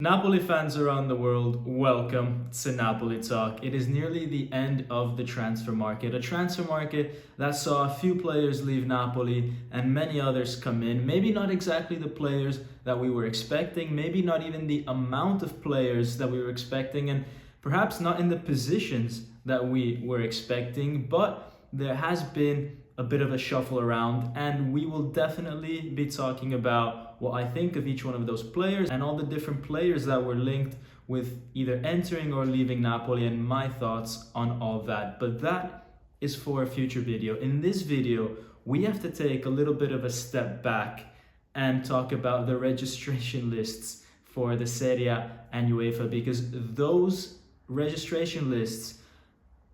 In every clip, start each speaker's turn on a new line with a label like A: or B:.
A: Napoli fans around the world, welcome to Napoli Talk. It is nearly the end of the transfer market. A transfer market that saw a few players leave Napoli and many others come in. Maybe not exactly the players that we were expecting, maybe not even the amount of players that we were expecting, and perhaps not in the positions that we were expecting, but there has been a bit of a shuffle around, and we will definitely be talking about what I think of each one of those players and all the different players that were linked with either entering or leaving Napoli and my thoughts on all that. But that is for a future video. In this video, we have to take a little bit of a step back and talk about the registration lists for the Serie A and UEFA, because those registration lists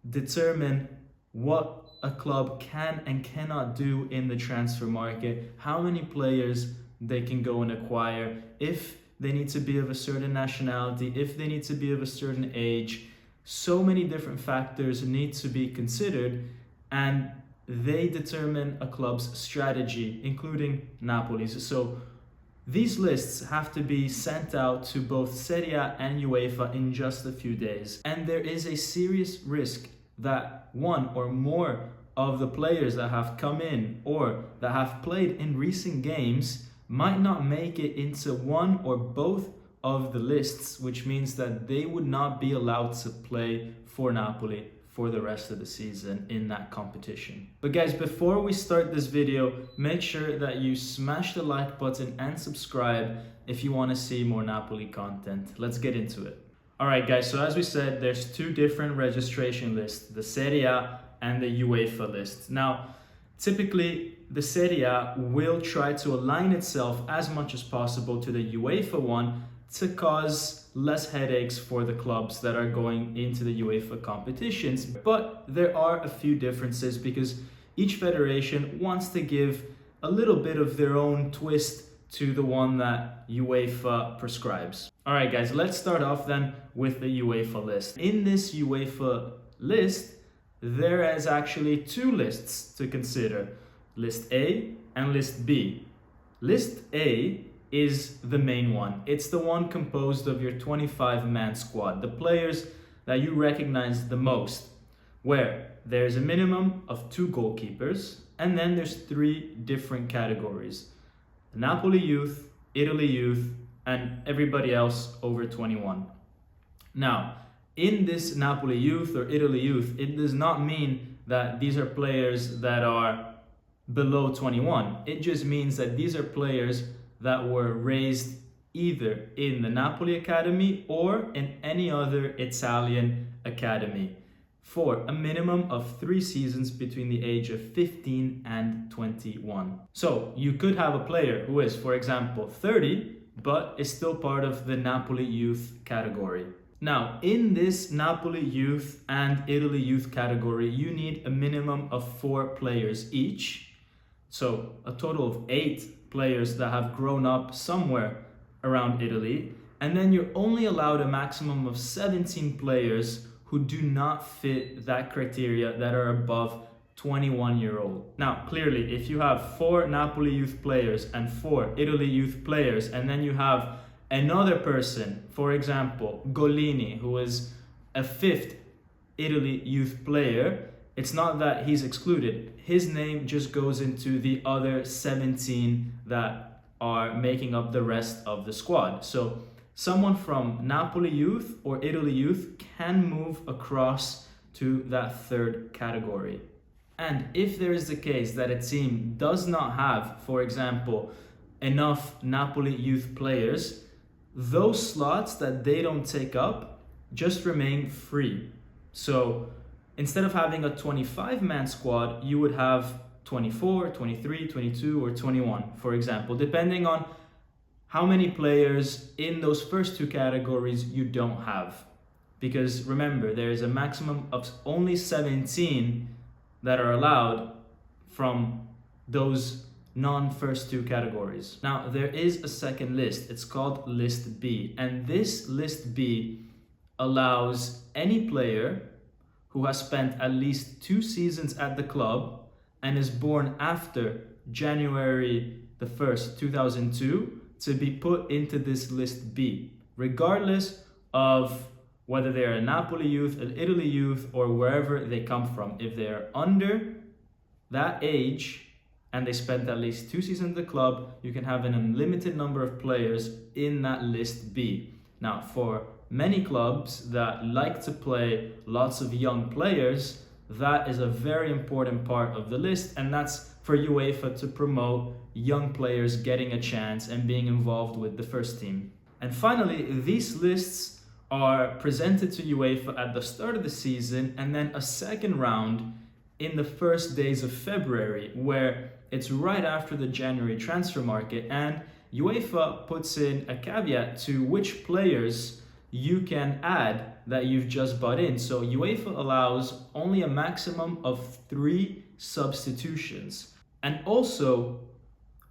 A: determine what a club can and cannot do in the transfer market, how many players they can go and acquire, if they need to be of a certain nationality, if they need to be of a certain age. So many different factors need to be considered, and they determine a club's strategy, including Napoli's. So these lists have to be sent out to both Serie A and UEFA in just a few days. And there is a serious risk that one or more of the players that have come in or that have played in recent games might not make it into one or both of the lists, which means that they would not be allowed to play for Napoli for the rest of the season in that competition. But guys, before we start this video, make sure that you smash the like button and subscribe if you want to see more Napoli content. Let's get into it. Alright guys, so as we said, there's two different registration lists, the Serie A and the UEFA list. Now, typically, the Serie A will try to align itself as much as possible to the UEFA one to cause less headaches for the clubs that are going into the UEFA competitions. But there are a few differences because each federation wants to give a little bit of their own twist to the one that UEFA prescribes. Alright guys, let's start off then with the UEFA list. In this UEFA list, there is actually two lists to consider, List A and List B. List A is the main one. It's the one composed of your 25-man squad, the players that you recognize the most, where there's a minimum of 2 goalkeepers, and then there's 3 different categories: the Napoli youth, Italy youth, and everybody else over 21. Now, in this Napoli youth or Italy youth, it does not mean that these are players that are below 21. It just means that these are players that were raised either in the Napoli Academy or in any other Italian academy for a minimum of 3 seasons between the age of 15 and 21. So you could have a player who is, for example, 30, but is still part of the Napoli youth category. Now, in this Napoli youth and Italy youth category, you need a minimum of 4 players each. So a total of 8 players that have grown up somewhere around Italy. And then you're only allowed a maximum of 17 players who do not fit that criteria, that are above 21-year-old. Now, clearly, if you have 4 Napoli youth players and 4 Italy youth players, and then you have another person, for example, Gollini, who is a 5th Italy youth player, it's not that he's excluded. His name just goes into the other 17 that are making up the rest of the squad. So someone from Napoli youth or Italy youth can move across to that 3rd category. And if there is the case that a team does not have, for example, enough Napoli youth players, those slots that they don't take up just remain free. So instead of having a 25-man squad, you would have 24, 23, 22, or 21, for example, depending on how many players in those first 2 categories you don't have. Because remember, there is a maximum of only 17 that are allowed from those non-first 2 categories. Now, there is a second list. It's called List B. And this List B allows any player who has spent at least 2 seasons at the club and is born after January the 1st, 2002, to be put into this List B. regardless of whether they're a Napoli youth, an Italy youth, or wherever they come from. If they're under that age and they spent at least 2 seasons at the club, you can have an unlimited number of players in that list B. Now, for many clubs that like to play lots of young players, that is a very important part of the list, and that's for UEFA to promote young players getting a chance and being involved with the first team. And finally, these lists are presented to UEFA at the start of the season, and then a second round in the first days of February, where it's right after the January transfer market, and UEFA puts in a caveat to which players you can add that you've just bought in. So UEFA allows only a maximum of 3 substitutions. And also,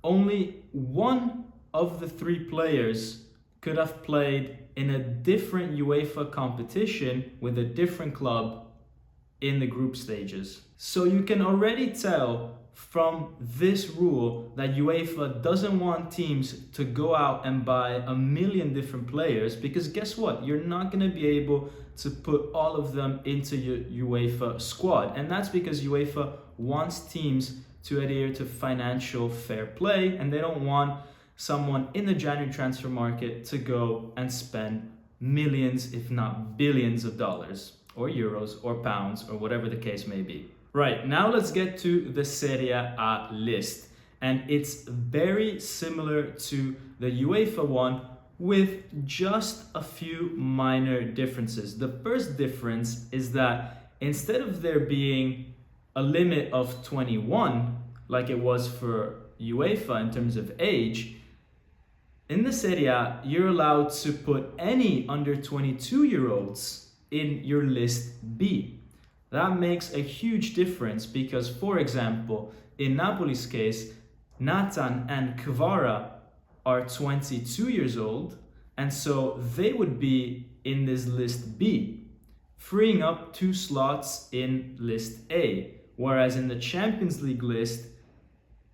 A: only one of the 3 players could have played in a different UEFA competition with a different club in the group stages. So you can already tell from this rule that UEFA doesn't want teams to go out and buy a million different players, because guess what? You're not going to be able to put all of them into your UEFA squad. And that's because UEFA wants teams to adhere to financial fair play, and they don't want someone in the January transfer market to go and spend millions, if not billions of dollars, or euros, or pounds, or whatever the case may be. Right, now let's get to the Serie A list. And it's very similar to the UEFA one, with just a few minor differences. The first difference is that instead of there being a limit of 21, like it was for UEFA in terms of age, in the Serie A, you're allowed to put any under 22-year-olds in your list B. That makes a huge difference because, for example, in Napoli's case, Nathan and Kvara are 22 years old, and so they would be in this list B, freeing up 2 slots in list A, whereas in the Champions League list,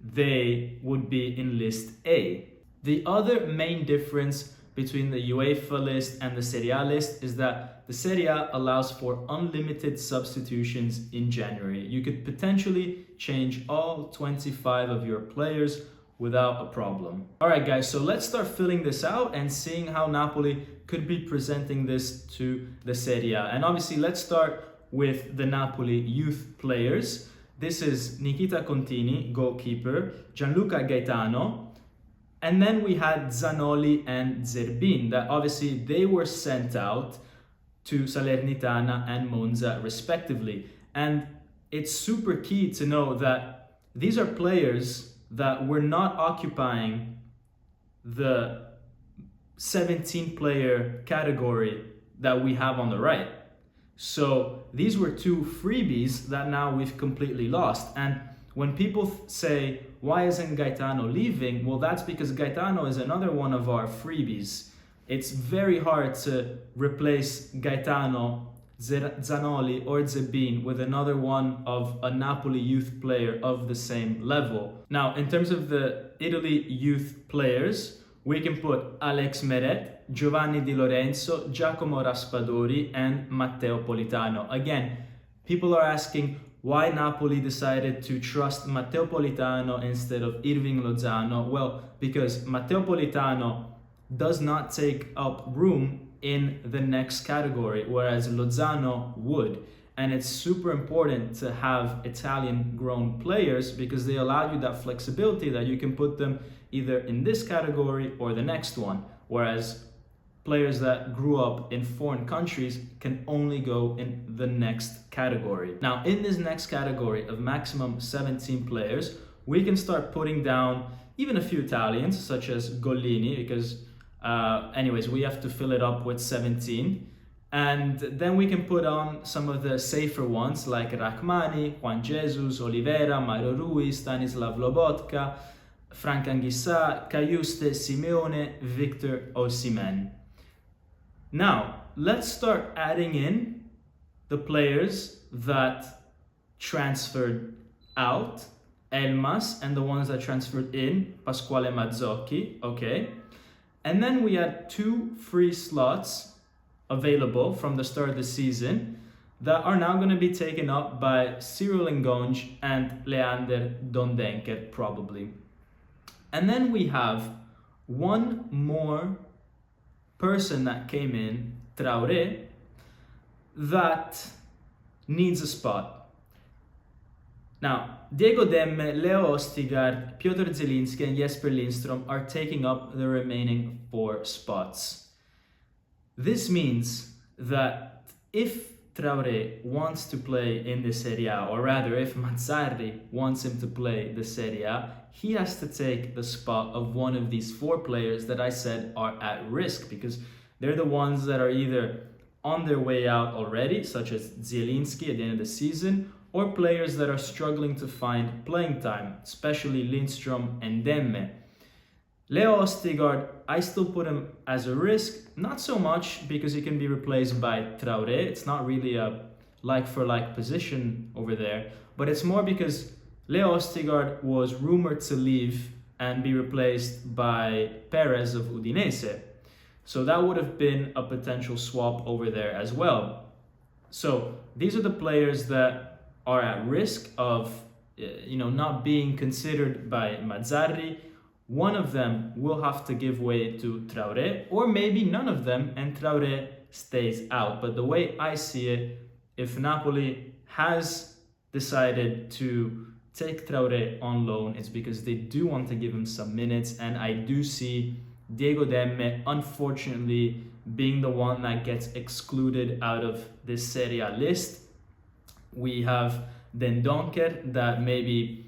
A: they would be in list A. The other main difference between the UEFA list and the Serie A list is that the Serie A allows for unlimited substitutions in January. You could potentially change all 25 of your players without a problem. All right, guys, so let's start filling this out and seeing how Napoli could be presenting this to the Serie A. And obviously, let's start with the Napoli youth players. This is Nikita Contini, goalkeeper, Gianluca Gaetano, and then we had Zanoli and Zerbin, that obviously they were sent out to Salernitana and Monza respectively. And it's super key to know that these are players that were not occupying the 17-player category that we have on the right. So these were 2 freebies that now we've completely lost. And when people say, why isn't Gaetano leaving? Well, that's because Gaetano is another one of our freebies. It's very hard to replace Gaetano, Zanoli, or Zebin with another one of a Napoli youth player of the same level. Now, in terms of the Italy youth players, we can put Alex Meret, Giovanni Di Lorenzo, Giacomo Raspadori, and Matteo Politano. Again, people are asking why Napoli decided to trust Matteo Politano instead of Irving Lozano. Well, because Matteo Politano does not take up room in the next category, whereas Lozano would. And it's super important to have Italian-grown players because they allow you that flexibility that you can put them either in this category or the next one, whereas players that grew up in foreign countries can only go in the next category. Now, in this next category of maximum 17 players, we can start putting down even a few Italians, such as Gollini, because anyways, we have to fill it up with 17. And then we can put on some of the safer ones like Rachmani, Juan Jesus, Oliveira, Mario Rui, Stanislav Lobotka, Frank Anguissa, Cayuste, Simeone, Victor Osimhen. Now, let's start adding in the players that transferred out, Elmas, and the ones that transferred in, Pasquale Mazzocchi, okay? And then we had 2 free slots available from the start of the season that are now going to be taken up by Cyril Ngonge and Leander Dondenker, probably. And then we have one more person that came in, Traoré, that needs a spot. Now, Diego Demme, Leo Ostigard, Piotr Zielinski, and Jesper Lindström are taking up the remaining 4 spots. This means that if Traoré wants to play in the Serie A, or rather if Mazzarri wants him to play the Serie A, he has to take the spot of one of these 4 players that I said are at risk, because they're the ones that are either on their way out already, such as Zielinski at the end of the season, or players that are struggling to find playing time, especially Lindström and Demme. Leo Ostigard, I still put him as a risk, not so much because he can be replaced by Traoré. It's not really a like-for-like position over there, but it's more because Leo Ostigard was rumored to leave and be replaced by Perez of Udinese. So that would have been a potential swap over there as well. So these are the players that are at risk of not being considered by Mazzarri. One of them will have to give way to Traoré, or maybe none of them and Traoré stays out. But the way I see it, if Napoli has decided to take Traoré on loan, it's because they do want to give him some minutes, and I do see Diego Demme unfortunately being the one that gets excluded out of this Serie A list. We have Den Donker that maybe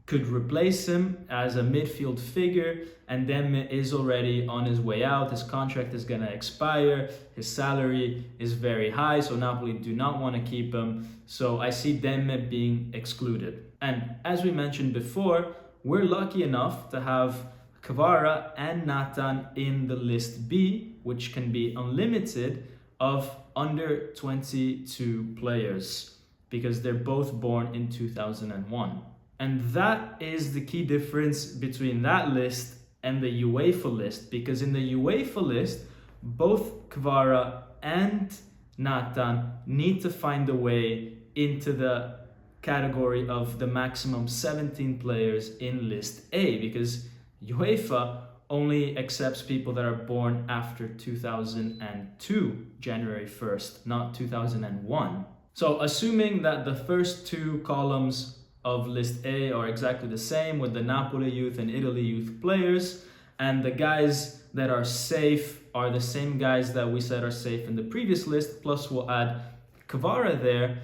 A: could replace him as a midfield figure, and Demme is already on his way out. His contract is going to expire. His salary is very high, so Napoli do not want to keep him. So I see Demme being excluded. And as we mentioned before, we're lucky enough to have Kvara and Nathan in the list B, which can be unlimited, of under 22 players, because they're both born in 2001. And that is the key difference between that list and the UEFA list, because in the UEFA list, both Kvara and Nathan need to find a way into the category of the maximum 17 players in list A, because UEFA only accepts people that are born after 2002, January 1st, not 2001. So assuming that the first 2 columns of list A are exactly the same, with the Napoli youth and Italy youth players, and the guys that are safe are the same guys that we said are safe in the previous list, plus we'll add Kvara there.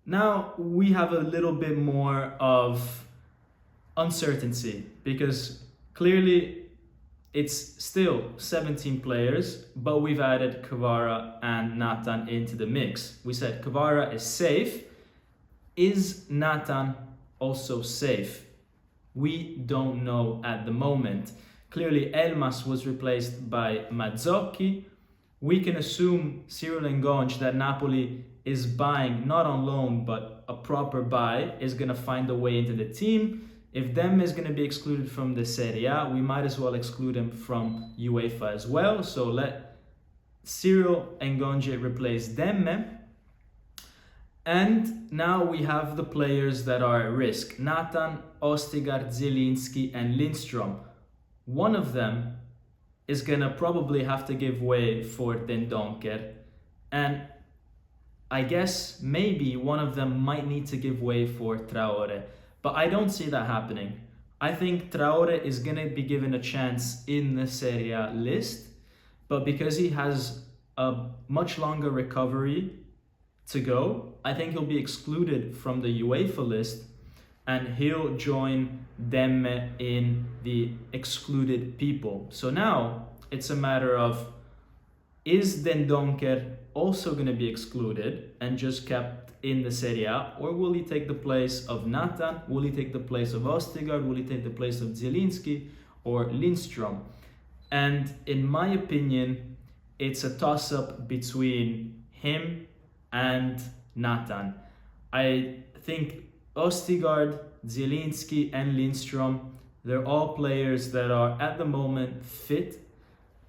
A: Now we have a little bit more of uncertainty, because clearly it's still 17 players, but we've added Kvara and Nathan into the mix. We said Kvara is safe. Is Nathan also safe? We don't know at the moment. Clearly Elmas was replaced by Mazzocchi. We can assume Cyril Ngonge, that Napoli is buying, not on loan, but a proper buy, is going to find a way into the team. If Demme is going to be excluded from the Serie A, we might as well exclude him from UEFA as well. So let Cyril Ngonge replace Demme. And now we have the players that are at risk: Nathan, Ostigard, Zielinski, and Lindström. One of them is going to probably have to give way for Den Donker. And I guess maybe one of them might need to give way for Traoré. But I don't see that happening. I think Traoré is going to be given a chance in the Serie A list, but because he has a much longer recovery to go, I think he'll be excluded from the UEFA list, and he'll join Demme in the excluded people. So now it's a matter of, is Den Donker also going to be excluded and just kept in the Serie A, or will he take the place of Nathan? Will he take the place of Ostigard? Will he take the place of Zielinski or Lindström? And in my opinion, it's a toss-up between him and Nathan. I think Ostigard, Zielinski and Lindström, They're all players that are at the moment fit,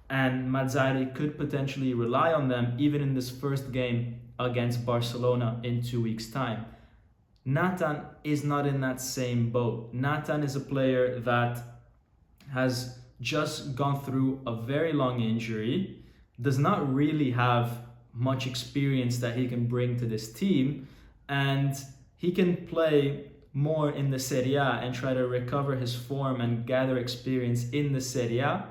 A: and Mazzarri could potentially rely on them even in this first game against Barcelona in 2 weeks' time. Nathan is not in that same boat. Nathan is a player that has just gone through a very long injury, does not really have much experience that he can bring to this team, and he can play more in the Serie A and try to recover his form and gather experience in the Serie A,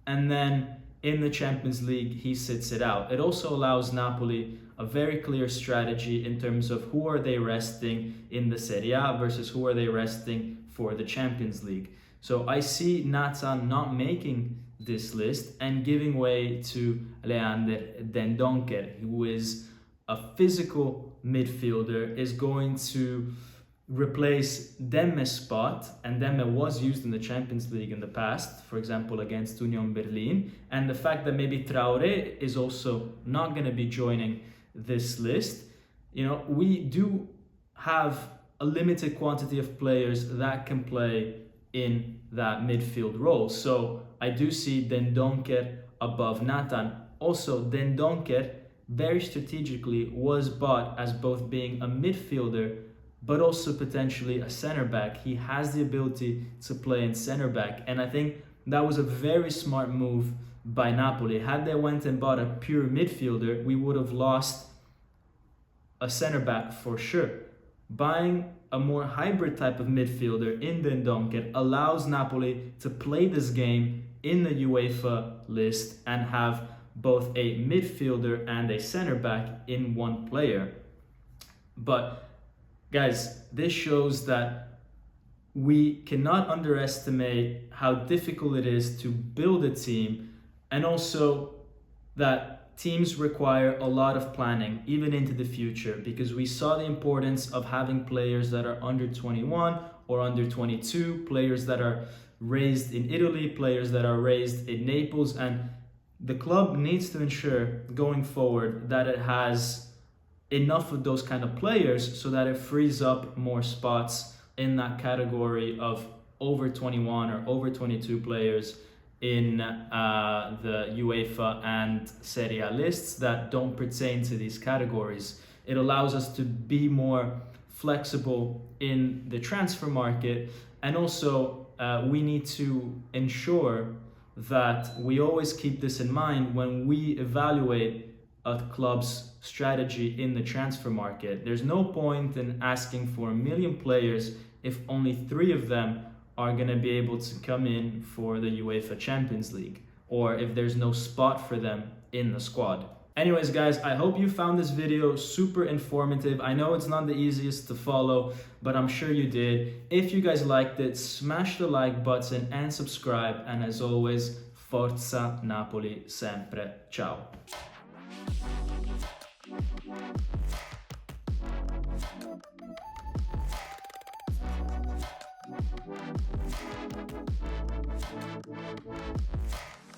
A: and then in the Champions League he sits it out. It also allows Napoli a very clear strategy in terms of who are they resting in the Serie A versus who are they resting for the Champions League. So I see Nathan not making this list and giving way to Leander Dendoncker, who is a physical midfielder, is going to replace Demme's spot, and Demme was used in the Champions League in the past, for example against Union Berlin, and the fact that maybe Traoré is also not going to be joining this list. We do have a limited quantity of players that can play in that midfield role, so I do see Dendoncker above Nathan. Also, Dendoncker very strategically was bought as both being a midfielder but also potentially a center back. He has the ability to play in center back, and I think that was a very smart move by Napoli. Had they went and bought a pure midfielder, we would have lost a center back for sure. Buying a more hybrid type of midfielder in Dendoncker allows Napoli to play this game in the UEFA list and have both a midfielder and a center back in one player. But guys, this shows that we cannot underestimate how difficult it is to build a team, and also that teams require a lot of planning even into the future, because we saw the importance of having players that are under 21 or under 22, players that are raised in Italy, players that are raised in Naples, and the club needs to ensure going forward that it has enough of those kind of players so that it frees up more spots in that category of over 21 or over 22 players in the UEFA and Serie A lists that don't pertain to these categories. It allows us to be more flexible in the transfer market, and also we need to ensure that we always keep this in mind when we evaluate a club's strategy in the transfer market. There's no point in asking for 1 million players if only 3 of them are going to be able to come in for the UEFA Champions League, or if there's no spot for them in the squad. Anyways guys, I hope you found this video super informative. I know it's not the easiest to follow, but I'm sure you did. If you guys liked it, smash the like button and subscribe, and as always, Forza Napoli sempre. Ciao.